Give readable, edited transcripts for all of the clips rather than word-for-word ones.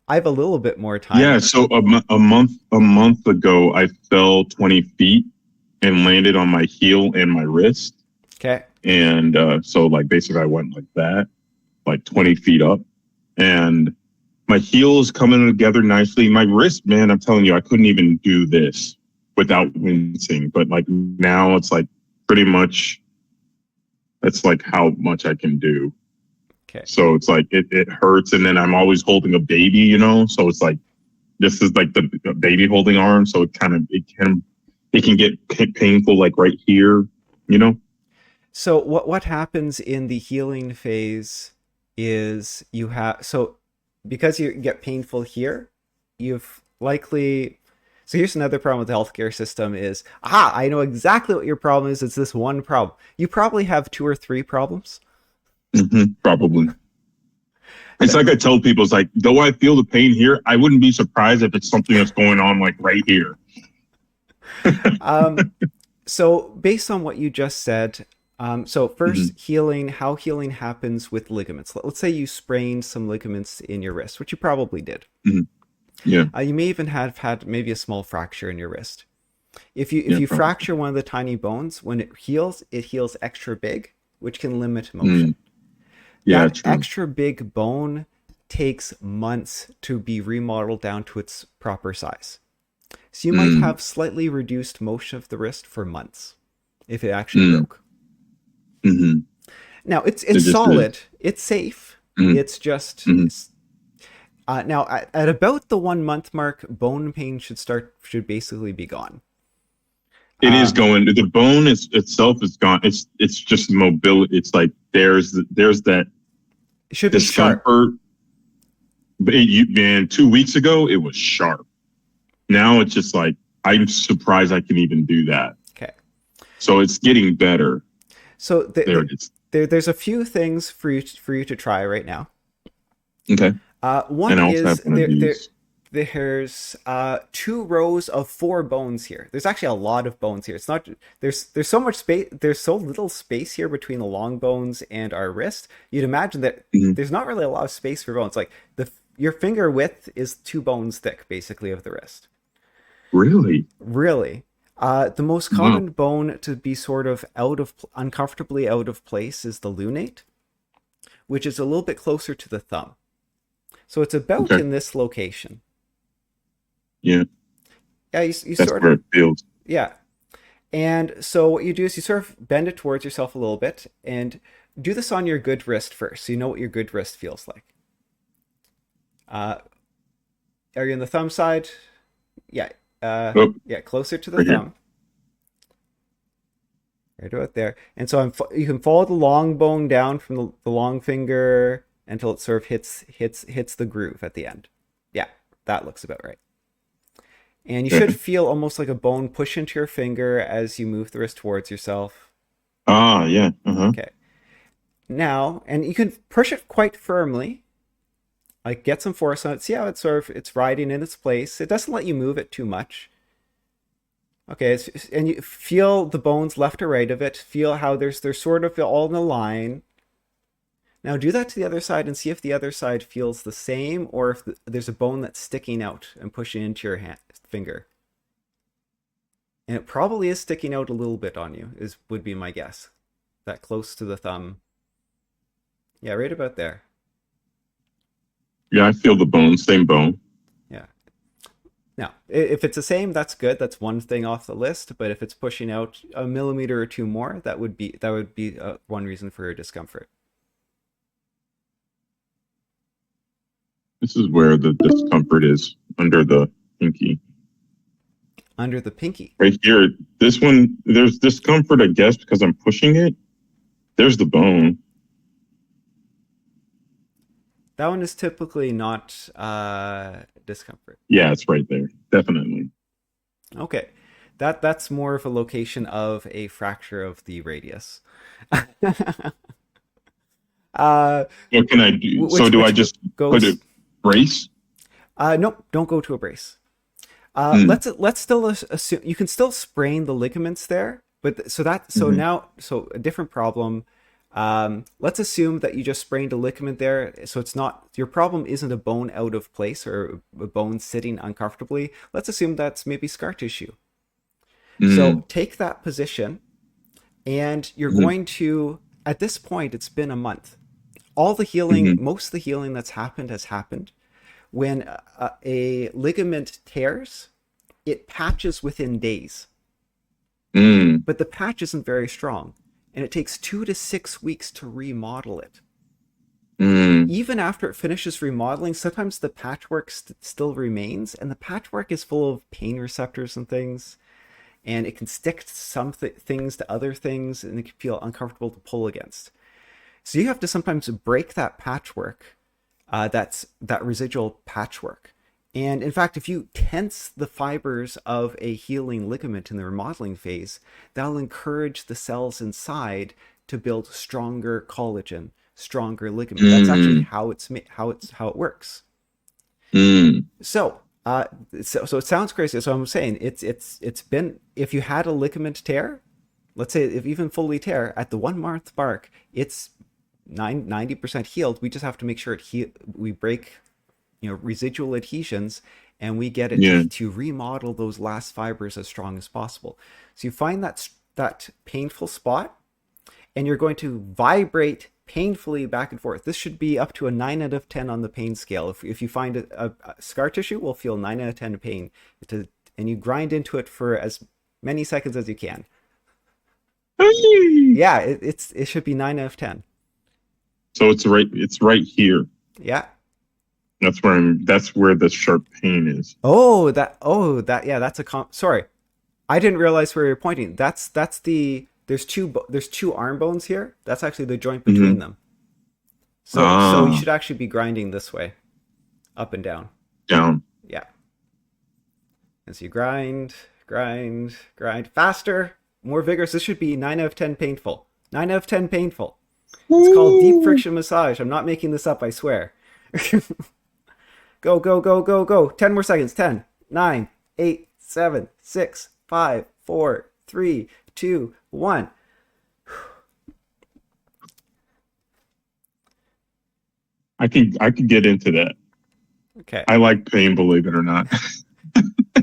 I have a little bit more Yeah, time. so a month ago, I fell 20 feet and landed on my heel and my wrist. Okay. And so like basically I went like that, like 20 feet up. And my heel is coming together nicely. My wrist, man, I'm telling you, I couldn't even do this without wincing. But like now it's like pretty much that's like how much I can do. Okay. So it's like it hurts, and then I'm always holding a baby, So it's like this is like the baby holding arm, so it can get painful like right here, you know. So what happens in the healing phase is you have so because you get painful here, you've likely so here's another problem with the healthcare system is I know exactly what your problem is. It's this one problem. You probably have two or three problems. Probably. It's like I tell people, it's like though I feel the pain here, I wouldn't be surprised if it's something that's going on like right here. Um, so based on what you just said, so first Hmm. healing, how healing happens with ligaments. Let's say you sprained some ligaments in your wrist, which you probably did. Hmm. Yeah, You may even have had maybe a small fracture in your wrist. If yeah, you probably. fracture one of the tiny bones, when it heals extra big, which can limit motion. Mm, yeah, That true. extra big bone takes months to be remodeled down to its proper size. So you might Mm, have slightly reduced motion of the wrist for months if it actually mm, broke. hmm. Now It it's just is. solid, it's safe. Mm, It's just hmm. now at about the 1 month mark, bone pain should basically be gone. It is Uh, going. The bone is itself is gone. It's just mobility. It's like there's that it should be sharp. discomfort. But man, 2 weeks ago it was sharp. Now it's just like I'm surprised I can even do that. Okay, So it's getting better. so There it is. there's a few things for you to try right now. Okay. One And I also have is one of these. there's two rows of four bones here. There's actually a lot of bones here. It's not there's so much space. There's so little space here between the long bones and our wrist. You'd imagine that Mhm. there's not really a lot of space for bones. Like the your finger width is two bones thick, basically, of the wrist. Really? Really. The most Wow. common bone to be sort of uncomfortably out of place is the lunate, which is a little bit closer to the thumb. So it's about Okay. in this location. Yeah. Yeah, you That's sort where of, it feels. yeah. And so what you do is you sort of bend it towards yourself a little bit and do this on your good wrist first so you know what your good wrist feels like. Uh, are you on the thumb side? Yeah. Oh, Yeah, closer to the right here. thumb. Right about there. And so you can follow the long bone down from the long finger until it sort of hits the groove at the end. Yeah, that looks about right. And you should Okay. feel almost like a bone push into your finger as you move the wrist towards yourself. Ah, yeah. Uh-huh. Okay. Now, and you can push it quite firmly, like get some force on it. See how it's riding in its place. It doesn't let you move it too much. Okay, and you feel the bones left or right of it. Feel how they're sort of all in a line. Now do that to the other side and see if the other side feels the same or if there's a bone that's sticking out and pushing into your finger. And it probably is sticking out a little bit on you, is would be my guess. That close to the thumb. Yeah, right about there. Yeah, I feel the bone, same bone. Yeah. Now, if it's the same, that's good. That's one thing off the list. But if it's pushing out a millimeter or two more, that would be one reason for your discomfort. This is where the discomfort is under the pinky. Under the pinky. Right here, this one, there's discomfort, I guess, because I'm pushing it. There's the bone. That one is typically not discomfort. Yeah, it's right there. Definitely. Okay, that's more of a location of a fracture of the radius. uh, What can I do? So do I which just put goes. a brace? Nope, don't go to a brace. Mm, Let's still assume you can still sprain the ligaments there, but so hmm. now so a different problem. Let's assume that you just sprained a ligament there, so it's not, your problem isn't a bone out of place or a bone sitting uncomfortably. Let's assume that's maybe scar tissue. Mm, So take that position, and you're mhm, going to, at this point, it's been a month. All the healing, mhm, most of the healing that's happened has happened. When a ligament tears, it patches within days, mm, but the patch isn't very strong, and it takes 2 to 6 weeks to remodel it. mm, Even after it finishes remodeling, sometimes the patchwork still remains, and the patchwork is full of pain receptors and things, and it can stick some things to other things, and it can feel uncomfortable to pull against. So you have to sometimes break that patchwork, that's that residual patchwork. And in fact, if you tense the fibers of a healing ligament in the remodeling phase, that'll encourage the cells inside to build stronger collagen, stronger ligament. That's actually mm, how it works. mm, So, so it sounds crazy. So I'm saying it's been, if you had a ligament tear, let's say if even fully tear at the 1 month mark, it's 90% healed. We just have to make sure we break, residual adhesions, and we get it yeah, to remodel those last fibers as strong as possible. So you find that painful spot, and you're going to vibrate painfully back and forth. This should be up to a 9 out of 10 on the pain scale. If you find a scar tissue, will feel 9 out of 10 pain. And you grind into it for as many seconds as you can. Hey! Yeah, it should be 9 out of 10. So it's right here. Yeah. That's where the sharp pain is. Yeah, that's sorry. I didn't realize where you're pointing. That's the there's two arm bones here. That's actually the joint between Hmm. them. So you Ah, should actually be grinding this way, up and down. down. Yeah. As you grind faster, more vigorous. This should be 9 out of 10 painful. 9 out of 10 painful. It's called deep Woo! friction massage. I'm not making this up, I swear. Go, go, go, go, go. 10 more seconds. 10, 9, 8, 7, 6, 5, 4, 3, 2, 1. I could get into that. Okay. I like pain, believe it or not.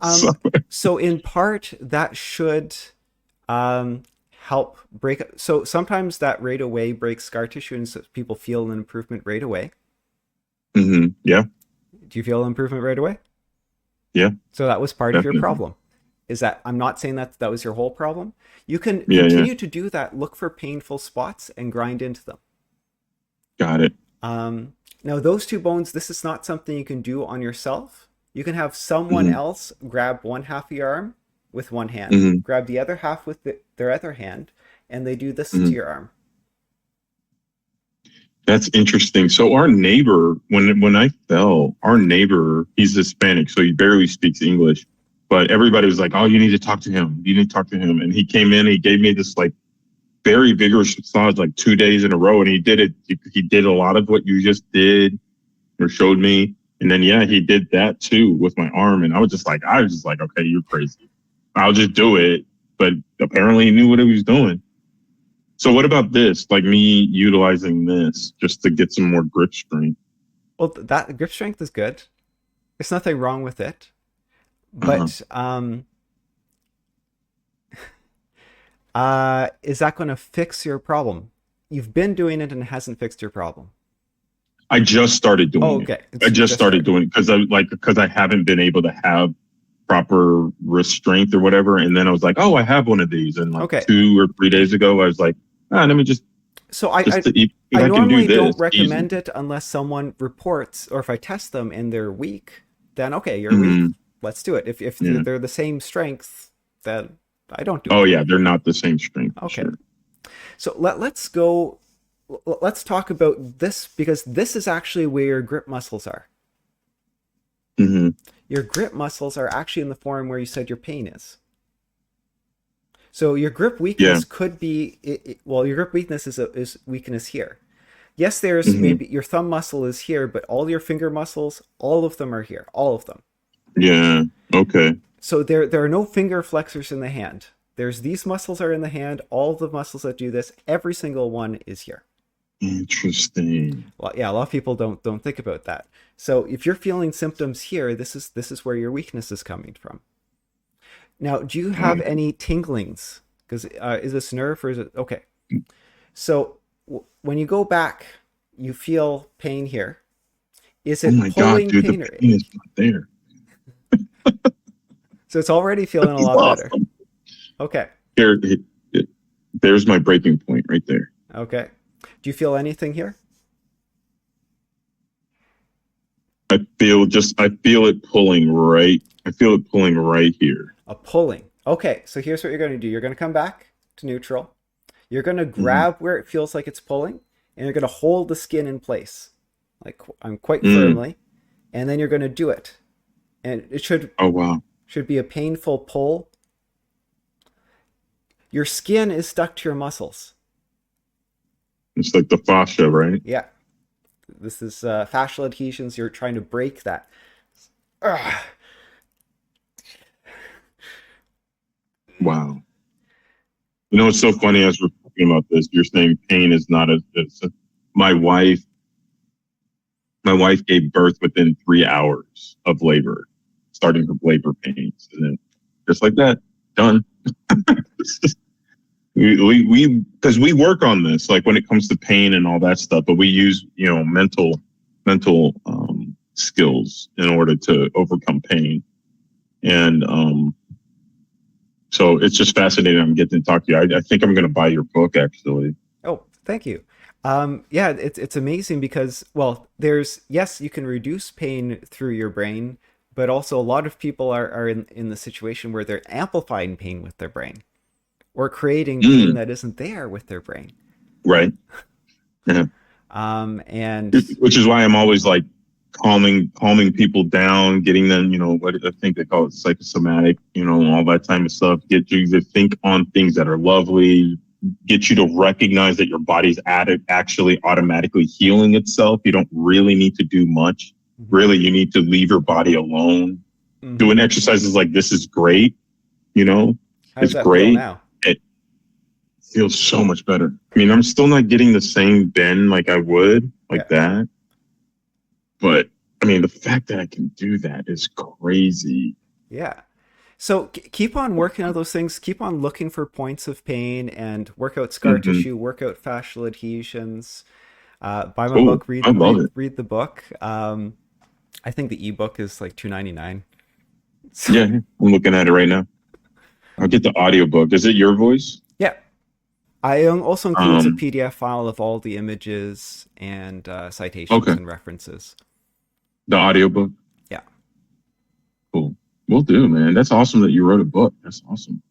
Um, So, so in part, that should um, help break. So sometimes that right away breaks scar tissue, and so people feel an improvement right away. yeah, Do you feel an improvement right away? yeah, So that was part of your definitely. problem. Is that, I'm not saying that was your whole problem. You can Yeah, yeah, continue to do that. Look for painful spots and grind into them. got it. Um, Now, those two bones, this is not something you can do on yourself. You can have someone Hmm. else grab one half of your arm with one hand, Hmm. grab the other half with their other hand, and they do this to Hmm. your arm. That's interesting. So our neighbor, when I fell, our neighbor, he's Hispanic, so he barely speaks English. But everybody was like, "Oh, you need to talk to him. You need to talk to him." And he came in, he gave me this like very vigorous massage, like 2 days in a row, and he did it. He did a lot of what you just did or showed me, and then yeah, he did that too with my arm, and I was just like, okay, you're crazy. I'll just do it. But apparently, he knew what he was doing. So what about this? Like me utilizing this just to get some more grip strength. Well, that grip strength is good. There's nothing wrong with it. Uh-huh. But is that going to fix your problem? You've been doing it and it hasn't fixed your problem. I just started Oh, doing it. okay. I So you just just started started. doing it because I haven't been able to have proper wrist strength or whatever. And then I was like, oh, I have one of these. And like Okay. 2 or 3 days ago, I was like, let me So just to, if I I can do normally this don't easy. recommend it unless someone reports, or if I test them and they're weak, then okay, you're weak. Hmm. Let's do it. If Yeah. they're the same strength, then I don't do Oh it. yeah, they're not the same strength for Okay. sure. So let's go. Let's talk about this, because this is actually where your grip muscles are. Hmm. Your grip muscles are actually in the form where you said your pain is. So your grip Yeah. weakness could be well, your grip weakness is weakness here. Yes, there's Hmm. maybe your thumb muscle is here, but all your finger muscles, all of them are here, all of them. Yeah. Okay. So there are no finger flexors in the hand. There's these muscles are in the hand. All the muscles that do this, every single one is here. Interesting. Well, yeah, a lot of people don't think about that. So if you're feeling symptoms here, this is where your weakness is coming from. Now, do you have any tinglings? Because is this nerve or is it okay? So when you go back, you feel pain here. Is it Oh my pulling God, dude, pain? the pain is not there. So it's already feeling a lot better. Awesome. Okay. Here, there's my breaking point right there. Okay. Do you feel anything here? I feel it pulling right. I feel it pulling right here. A pulling. Okay, so here's what you're going to do. You're going to come back to neutral. You're going to grab where it feels like it's pulling, and you're going to hold the skin in place, like I'm quite firmly, and then you're going to do it. And it should Oh wow. be a painful pull. Your skin is stuck to your muscles. It's like the fascia, right? Yeah. This is fascial adhesions. You're trying to break that. Ugh. Wow. You know, it's so funny as we're talking about this. You're saying pain is not my wife gave birth within 3 hours of labor, starting her labor pains, and then just like that, done. we because we work on this, like when it comes to pain and all that stuff, but we use mental skills in order to overcome pain, and so it's just fascinating. I'm getting to talk to you. I think I'm going to buy your book, actually. Oh, thank you. Yeah, it's amazing because, well, yes, you can reduce pain through your brain, but also a lot of people are in the situation where they're amplifying pain with their brain or creating pain that isn't there with their brain. Right. Yeah. And which is why I'm always like calming people down, getting them, what I think they call it psychosomatic, all that type of stuff. Get you to think on things that are lovely, get you to recognize that your body's actually automatically healing itself. You don't really need to do much. Really, you need to leave your body alone. Doing exercises like this is great. It's great. Now? It feels so much better. I mean, I'm still not getting the same bend like I would that. But I mean, the fact that I can do that is crazy. Yeah. So keep on working on those things. Keep on looking for points of pain and work out scar tissue, work out fascial adhesions. Buy my book, read the book. I think the ebook is like $2.99. So, yeah, I'm looking at it right now. I'll get the audiobook. Is it your voice? Yeah. I also includes a PDF file of all the images and citations and references. The audiobook? Yeah. Cool. Will do, man. That's awesome that you wrote a book. That's awesome.